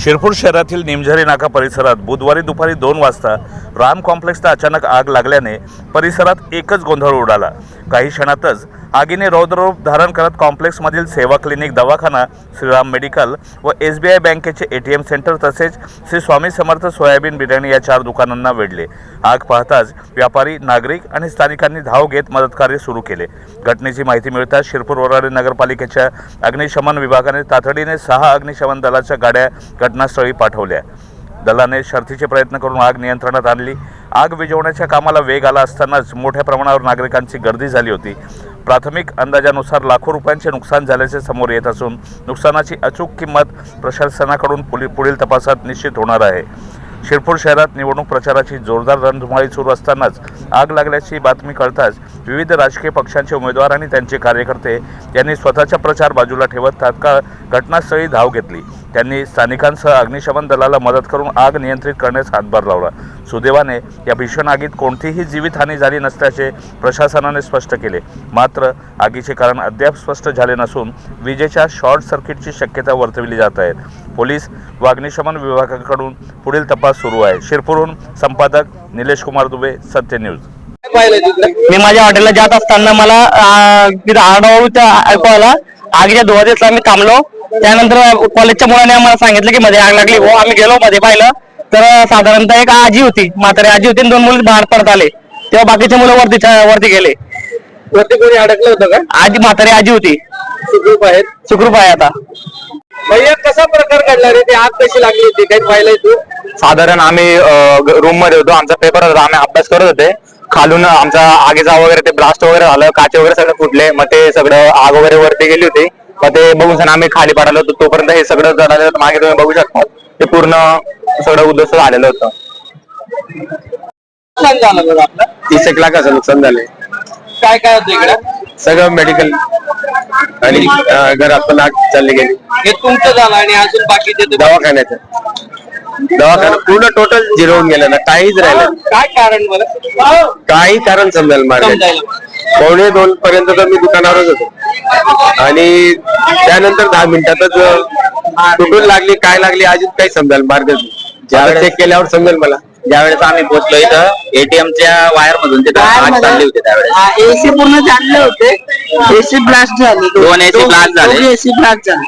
शिरपूर शहरातील निमझरी नाका परिसरात बुधवारी दुपारी 2 वाजता राम कॉम्प्लेक्सला अचानक आग लागल्याने परिसरात एकच गोंधळ उडाला। काही क्षणातच आगीने रौद्ररूप धारण करत कॉम्प्लेक्समधील सेवा क्लिनिक, दवाखाना, श्रीराम मेडिकल व SBI बँकेचे ATM सेंटर तसेच श्री स्वामी समर्थ सोयाबीन बिर्याणी या 4 दुकानांना वेढले। आग पाहताच व्यापारी, नागरिक आणि स्थानिकांनी धाव घेत मदतकार्य सुरू केले। घटनेची माहिती मिळताच शिरपूर वराडी नगरपालिकेच्या अग्निशमन विभागाने तातडीने 6 अग्निशमन दलाच्या गाड्या घटनास्थळी पाठवल्या। दलाने शर्थीचे प्रयत्न करून आग नियंत्रणात आणली। आग विझवण्याच्या कामाला वेग आला असतानाच मोठ्या प्रमाणावर नागरिकांची गर्दी झाली होती। प्राथमिक अंदाजानुसार लाखो रुपयांचे नुकसान झाल्याचे समोर येत असून नुकसानाची अचूक किंमत प्रशासनाकडून पुढील तपासात निश्चित होणार आहे। शिरपूर शहरात निवडणूक प्रचाराची जोरदार रणधुमाळी सुरू असतानाच आग लागल्याची बातमी कळताच विविध राजकीय पक्षांचे उमेदवार आणि त्यांचे कार्यकर्ते यांनी स्वतःचा प्रचार बाजूला ठेवत तात्काळ घटनास्थळी धाव घेतली। त्यांनी स्थानिकांसह अग्निशमन दलाला मदत करून आग नियंत्रित करण्यास हातभार लावला। सुदैवाने या भीषण आगीत कोणतीही जीवितहानी झाली नसल्याचे प्रशासनाने स्पष्ट केले। मात्र आगीचे कारण अद्याप स्पष्ट झाले नसून विजेच्या शॉर्ट सर्किटची शक्यता वर्तविली जात आहे। पोलीस व अग्निशमन विभागाकडून पुढील तपास सुरू आहे। शिरपूरहून संपादक निलेश कुमार दुबे, सत्य न्यूज। मी माझ्या हॉटेलला जात असताना मला ऐकू आला। आगीच्या धुवादेसला मी थांबलो। त्यानंतर कॉलेजच्या मुलाने आम्हाला सांगितलं की मध्ये आग लागली। आम्ही गेलो, मध्ये पाहिलं तर साधारणतः एक आजी होती, म्हातारी आजी होती, 2 मुलं बाहेर पडत आले। तेव्हा बाकीचे मुलं वरती गेले। वरती कोणी अडकलं होतं का? आजी, म्हातारी आजी होती। सुखरूप आहे आता। भैया, कसा प्रकार घडला रे? ती आग कशी लागली होती, काही पाहिलंय तू? साधारण आम्ही रूम मध्ये होतो, आमचा पेपर होता, आम्ही अभ्यास करत होते। खालून आमचा आगीचा वगैरे ते ब्लास्ट वगैरे झालं, काचे वगैरे सगळं फुटले। मग ते सगळं आग वगैरे वरती गेली होती। मग ते बघून आम्ही खाली पडालो होतो। तोपर्यंत हे सगळं जळालं होतं। मागे तुम्ही बघू शकता ते पूर्ण सगळं उद्ध्वस्त झालेलं होतं। नुकसान झालं बघा आपलं। 30 एक लाखाचं नुकसान झाले। काय काय होतं इकडे? सगळं मेडिकल आणि घरात पण आग चालली गेली। हे तुमचं झालं आणि अजून बाकीचे दवाखाना पूर्ण टोटल झिरो होऊन गेलं ना, काहीच राहिलं। काय कारण बरं? काही कारण समजायला मार्ग 1:45 पर्यंत तर मी दुकानावरच होतो आणि त्यानंतर 10 मिनिटातच कुठून लागली, काय लागली अजून काही समजायला मार्ग नाही। ज्यावेळेस चेक केल्यावर समजेल मला। ज्यावेळेस आम्ही पोहोचलो इथं ATMच्या वायर मधून ते आग चालली होती। त्यावेळेस AC पूर्ण चालले होते। AC ब्लास्ट झाले, 2 AC ब्लास्ट झाले। AC ब्लास्ट झाले।